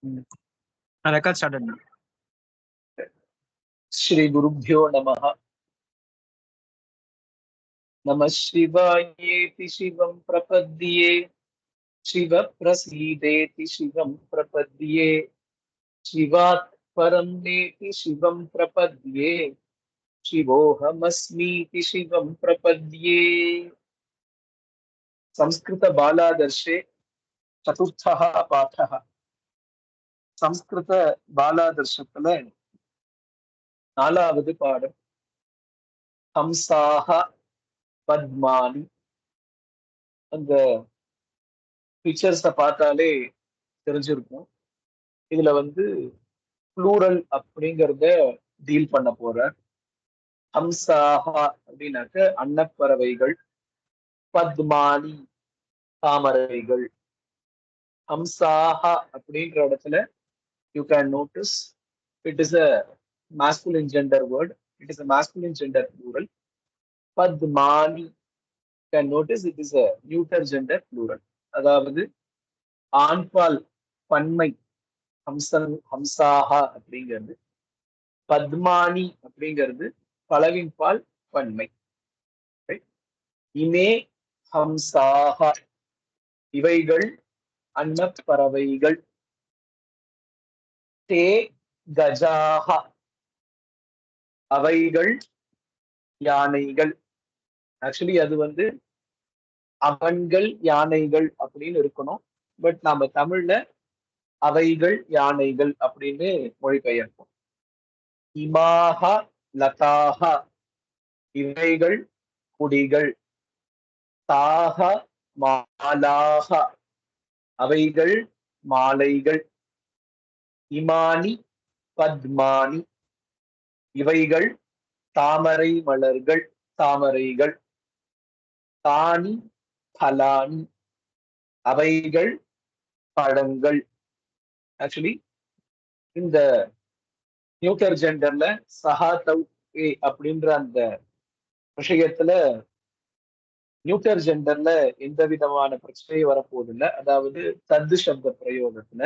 Record started now. Shri Gurubhyo Namaha. Namah Shivayeti Shivam Prapadye. Shiva Prasideti Shivam Prapadye. Shivat Paramneti Shivam Prapadye. Shivohamasmiti Shivam Prapadye. Samskrita Baladarshe Chaturthaha Pathaha. சம்ஸ்கிருத பாலாதர்ஷத்துல 4வது பாடம் ஹம்சாஹ பத்மானி. அந்த பிக்சர்ஸ பார்த்தாலே தெரிஞ்சிருக்கும். இதுல plural அப்படிங்கறத deal பண்ண போற. ஹம்சாஹா அப்படின்னாக்க அன்னப்பறவைகள், பத்மானி தாமரைகள். ஹம்சாஹா அப்படின்ற இடத்துல you can notice it is a masculine gender word. It is a masculine gender plural. Padmani, you can notice it is a neuter gender plural. அதாவது ஆண்பால் பன்மை ஹம்சன் ஹம்சாஹா அப்படிங்கிறது, பத்மானி அப்படிங்கிறது பலவின் பால் பன்மை. இமே ஹம்சாஹா, இவைகள் அன்னப்பறவைகள். தே கஜாஹா, அவைகள் யானைகள். ஆக்சுவலி அது அவன்கள் யானைகள் அப்படின்னு இருக்கணும். பட் நாம தமிழ்ல அவைகள் யானைகள் அப்படின்னு மொழிபெயர்ப்போம். இமாஹா லதாஹா, இவைகள் குடிகள். தாஹ மாலாஹா, அவைகள் மாலைகள். இமானி பத்மானி, இவைகள் தாமரை மலர்கள், தாமரைகள். தானி பலானி, அவைகள் பழங்கள். ஆக்சுவலி இந்த நியூட்டர் ஜெண்டர்ல சஹா தவ் ஏ அப்படின்ற அந்த விஷயத்துல நியூட்டர் ஜெண்டர்ல எந்த விதமான பிரச்சனையும் வரப்போதில்லை, அதாவது தத்து சப்த பிரயோகத்துல.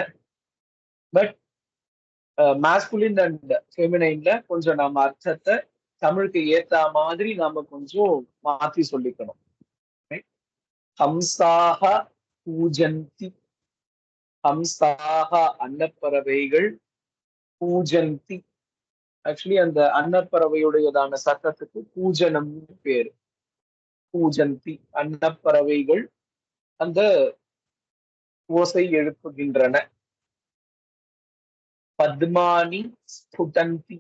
பட் மாஸ்குலின் அண்ட் ஃபெமினைன்ல கொஞ்சம் நம்ம அர்த்தத்தை தமிழுக்கு ஏத்த மாதிரி நாம கொஞ்சம் மாத்தி சொல்லிக்கணும். ஹம்சாஹ பூஜந்தி, ஹம்சாஹ அன்னப்பறவைகள். பூஜந்தி, ஆக்சுவலி அந்த அன்னப்பறவையுடையதான சட்டத்துக்கு பூஜனம்னு பேரு. பூஜந்தி, அன்னப்பறவைகள் அந்த ஓசை எழுப்புகின்றன. பத்மானி ஸ்புடந்தி,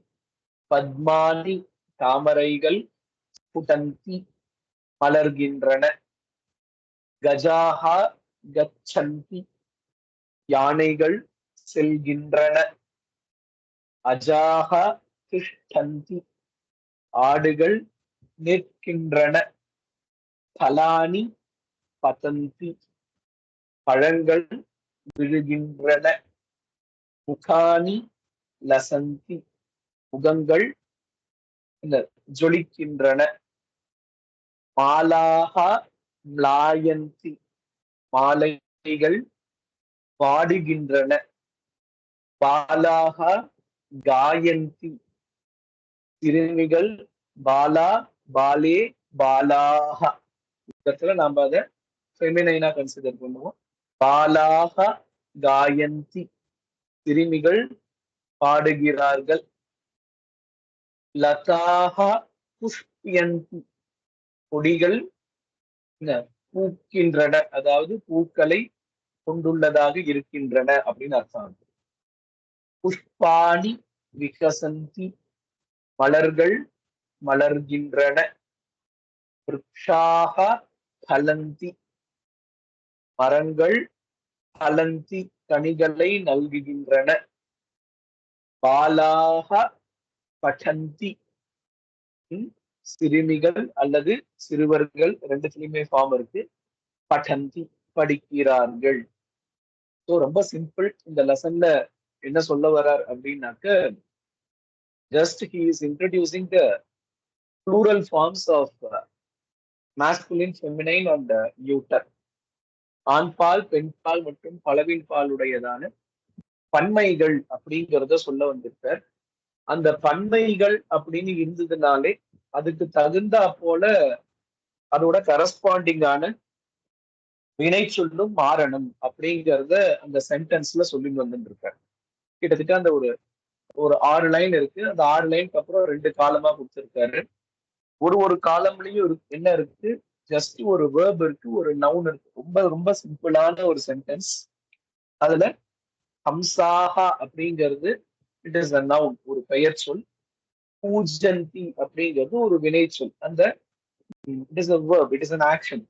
பத்மானி தாமரைகள். ஸ்புடந்தி மலர்கின்றன. கஜாஹா கச்சந்தி, யானைகள் செல்கின்றன. அஜாஹா திஷ்டந்தி, ஆடுகள் நிற்கின்றன. பலானி பதந்தி, பழங்கள் விழுகின்றன. முகானி லசந்தி, முகங்கள் ஜொலிக்கின்றன. மாலாஹா ம்லாயந்தி, மாலைகள் பாடுகின்றன. பாலாஹா காயந்தி, சிறுமிகள். பாலா பாலே பாலாஹா, இடத்துல நாம அதை ஃபெமினைனா கன்சிடர் பண்ணுவோம். பாலாஹா காயந்தி, சிறுமிகள் பாடுகிறார்கள். லதாஹா புஷ்யந்தி, கொடிகள் பூக்கின்றன, அதாவது பூக்களை கொண்டுள்ளதாக இருக்கின்றன அப்படின்னு அர்த்தம். புஷ்பாணி விகசந்தி, மலர்கள் மலர்கின்றன. விருக்ஷாஹ பலந்தி, மரங்கள் பலந்தி கனிகளை நல்குகின்றன. பாலாஹ படந்தி, சிறுமிகள் அல்லது சிறுவர்கள், ரெண்டுத்துலயுமே ஃபார்ம் இருக்கு. படந்தி படிக்கிறார்கள். ஸோ ரொம்ப சிம்பிள். இந்த லெசன்ல என்ன சொல்ல வர்றார் அப்படின்னாக்க, just he is introducing the plural forms of masculine, feminine and neuter. ஆண்பால் பெண்பால் மற்றும் பலவின் பால் உடையதான பன்மைகள் அப்படிங்கிறத சொல்ல வந்திருக்கார். அந்த பன்மைகள் அப்படின்னு இருந்ததுனாலே அதுக்கு தகுந்தா போல அதோட கரஸ்பாண்டிங்கான வினை சொல்லும் மாறணும் அப்படிங்கிறத அந்த சென்டென்ஸ்ல சொல்லி வந்துட்டு இருக்காரு. கிட்டத்தட்ட அந்த ஒரு ஒரு 6 லைன் இருக்கு. அந்த 6 லைனுக்கு அப்புறம் 2 காலமா கொடுத்திருக்காரு. ஒரு காலம்லயும் என்ன இருக்கு, ஜஸ்ட் ஒரு வேர்ப் இருக்கு, ஒரு நவுன் இருக்கு. ரொம்ப ரொம்ப சிம்பிளான ஒரு சென்டென்ஸ். அதுல ஹம்சாஹா அப்படிங்கிறது இட் இஸ் அ நவுன், ஒரு பெயர் சொல். பூஜந்தி அப்படிங்கிறது ஒரு வினை சொல். அந்த it is a verb, it is an action.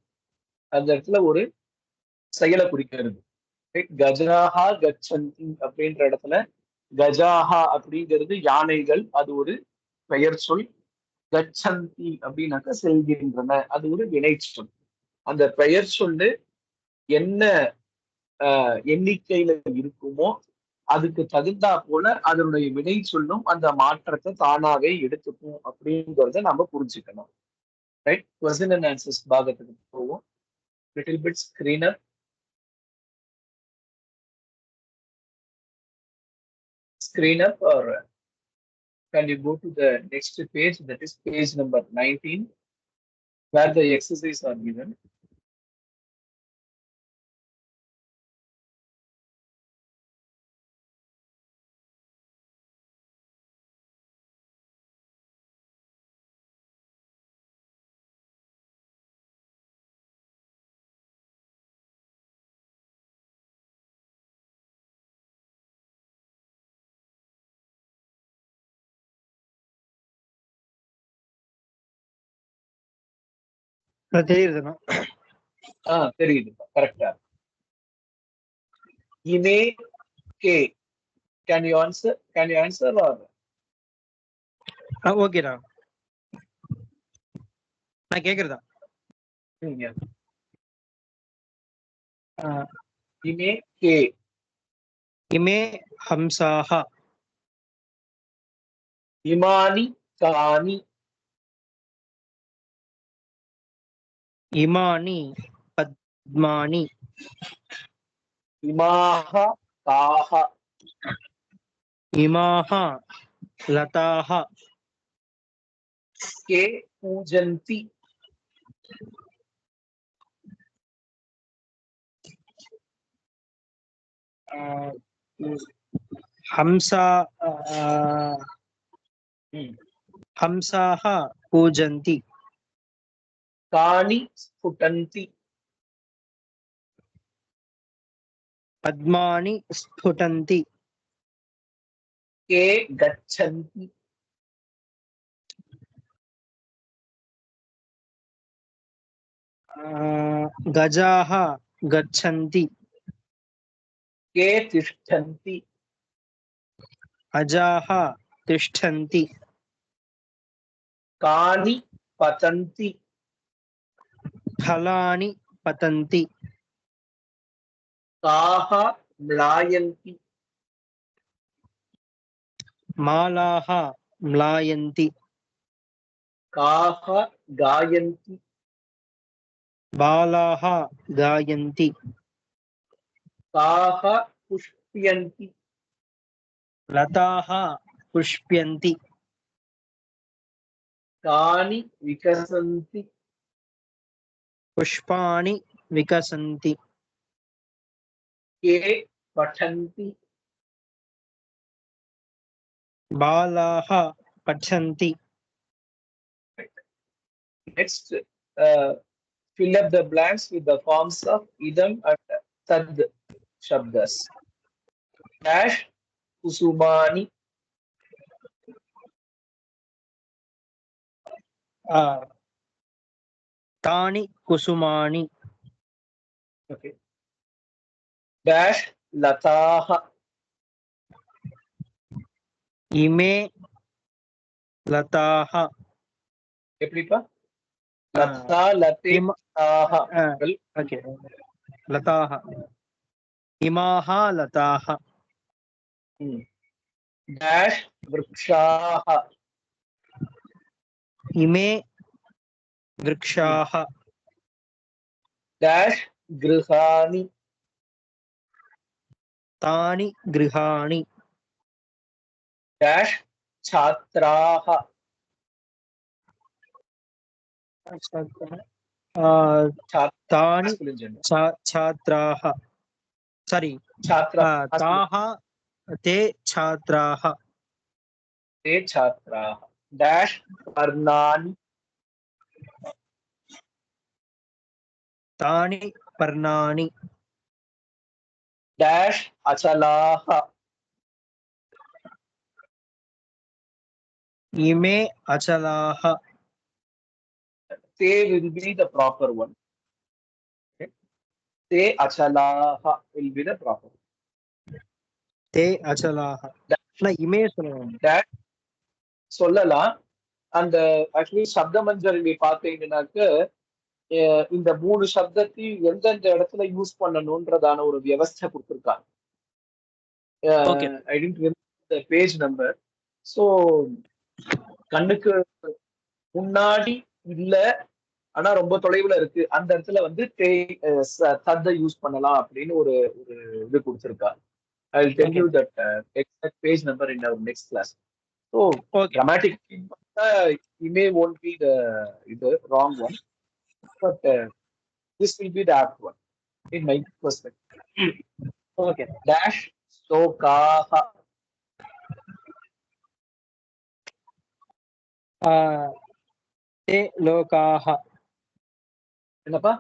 அந்த இடத்துல ஒரு செயலை குறிக்கிறது. கஜாஹா கச்சந்தி அப்படின்ற இடத்துல கஜாஹா அப்படிங்கிறது யானைகள், அது ஒரு பெயர் சொல். கச்சந்தி அப்படின்னாக்க செல்கின்றன, அது ஒரு வினை சொல். அந்த பெயர் சொல்லு என்ன எண்ணிக்கையில இருக்குமோ அதுக்கு தகுந்தா போல அதனுடைய வினை சொல்லும் அந்த மாற்றத்தை தானாவே எடுத்துக்கும் அப்படிங்கிறத நம்ம புரிஞ்சுக்கணும். ரைட், கொஸ்டின் அண்ட் ஆன்சர்ஸ் பாகத்துக்கு போவோம். Little bit screener. Screen up, or can you go to the next page, that is page number 19, where the exercises are given. தெரியுதுண்ணா. தெரியுது, கரெக்டா. இமே கே, can you answer or ஓகேடா, நான் கேக்குறதா? இமே கே, இமே ஹம்சாஹா, இமானி கானி, இமானி பத்மானி, இமாஹா தாஹா, இமாஹா லதாஹா, கே பூஜந்தி, ஹம்சா ஹம்சாஹா பூஜந்தி, கானி ஸ்புடந்தி, பத்மானி ஸ்புடந்தி, கே கச்சந்தி, கஜாஹா கச்சந்தி, கே திஷ்டந்தி, அஜாஹா திஷ்டந்தி, கானி பதந்தி, ஃபலானி பதந்தி, காஹா ம்லாயந்தி, மாலாஹா ம்லாயந்தி, காஹா காயந்தி, பாலாஹா காயந்தி, காஹா புஷ்பியந்தி, லதாஹா புஷ்பியந்தி, கானி விகசந்தி, புஷ்பாணி விகசந்தி, கே படந்தி, பாலாஹா பட்சந்தி. Next, fill up the blanks with the forms of idam and tad shabdas. Dash kusumani, தானி குசுமானி, okay. Dash lataha, இமே லதாஹா. எப்படிப்பா? லதா லதே தாஹா. ஓகே, லதாஹா, இமாஹா லதாஹா. Dash விருக்ஷாஹா, இமே விருக்ஷாஹா. Dash கிருஹானி, तानि गृहाणि dash छात्राः तानि masculine gender छात्राः सारी छात्रा ताः ते छात्राः ते छात्राः dash पर्णानि तानि पर्णानि dash अचलाः इमे अचलाः they will be the proper one. Okay. Te achalaha will be the proper one. ते अचलाः ना इमे சொல்லணும் That சொல்லலாம் அந்த ஆக்சுவலி சப்தமஞ்சரி பார்த்தீங்கன்னாக்க இந்த மூணு சப்தத்தையும் எந்தெந்த இடத்துல யூஸ் பண்ணணும்ன்றதான ஒரு வியவஸ்தை கொடுத்துருக்காங்க. ஐ டென்ட் பேஜ் நம்பர். ஸோ கண்ணுக்கு முன்னாடி இல்ல ஆனா ரொம்ப தொலைவுல இருக்கு அந்த இடத்துல வந்து தத்தை யூஸ் பண்ணலாம் அப்படின்னு ஒரு ஒரு இது கொடுத்துருக்காங்க. I will tell you that exact page number in our next class. So grammatically email won't be the wrong one, but this will be the apt one in my perspective. Okay. Dash sokaha ते लोकाः என்னப்பா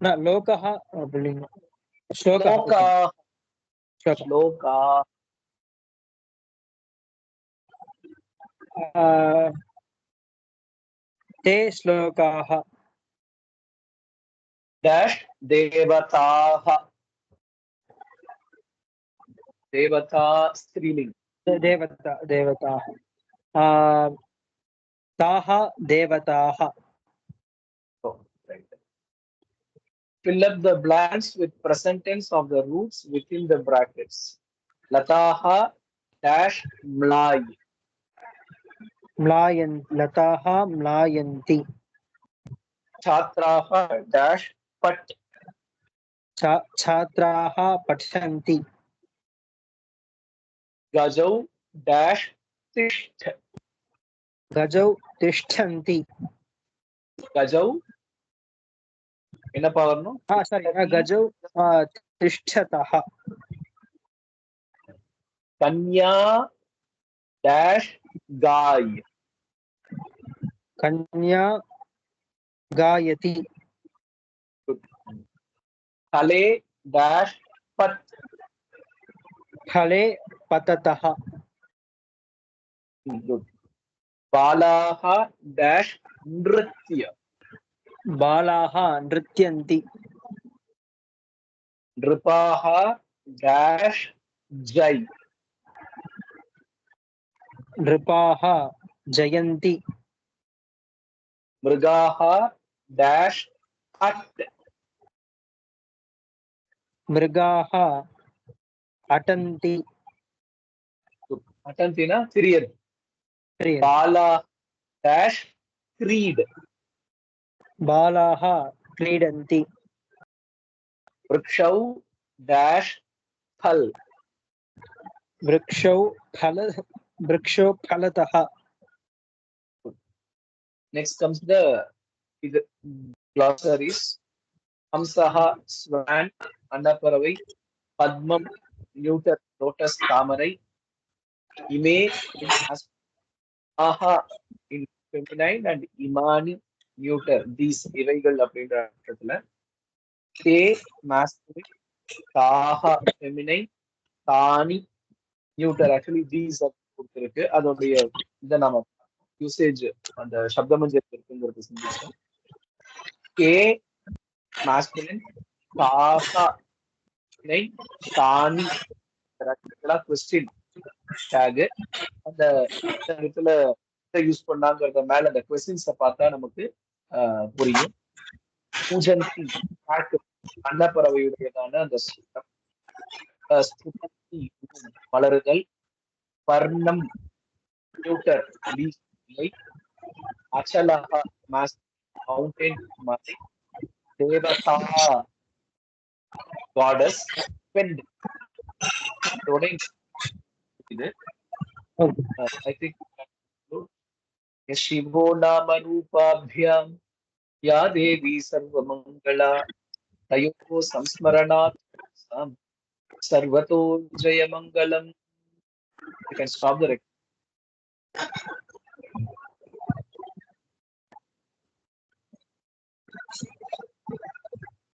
न लोकः पुल्लिङ्ग श्लोकः श्लोका ते श्लोकाः dash देवताः देवता स्त्रीलिंग देवताः ताः देवताः. Fill up the blanks with present tense of the roots within the brackets. Lataha dash mlai. लताः म्लायन्ति. Chatraha dash pat. छात्राः पठन्ति. Gajau dash tisht. गजौ तिष्ठन्ति. Gajau என்னப்பா வரணும்? சாரி गजौ तिष्ठतः. कन्या dash गाय. कन्या गायति. फले dash पत. फले पततः. Good. बालाः dash नृत्य. बालाः नृत्यन्ति. नृपाः dash जय. नृपाः जयन्ति. मृगाः dash अट्. मृगाः अटन्ति. अटन्ति ना तिरियद्. बाला dash क्रीड. बालाः क्रीडन्ति. वृक्षौ dash फल. वृक्षौ फलतः. Next comes the glossaries. Hamsaha swan annaparavai. Padmam neuter lotus tamarai. Ime in aha in feminine and imani neuter. These இவைகள் அப்படின்ற அர்த்தத்துல தே masculine, Taha feminine, Thani neuter. Actually these கொடுத்திருக்கு. அதோடைய இதை நாம யூசேஜ் அந்த சப்தமஞ்சரி இருக்குங்கிறது சிந்திச்சோம். கே masculine, தாஹா தானி கொஸ்டின் டேக். அந்த இடத்துல யூஸ் பண்ணாங்கிறத மேல அந்த கொஸ்டின்ஸ பார்த்தா நமக்கு புரியும். பூஜந்தி அன்னப்பறவையுடையதான அந்த மலருதல். பர்ணம் நியூட்டர் இலை. அச்சலஹா மவுண்டன் மலை. தேவதா goddess spend இதோட இது Okay. I think शिवो नाम रूपाभ्याम या देवी सर्वमंगला तयोः संस्मरणात् सर्वतो जयमंगलम. You can stop the record.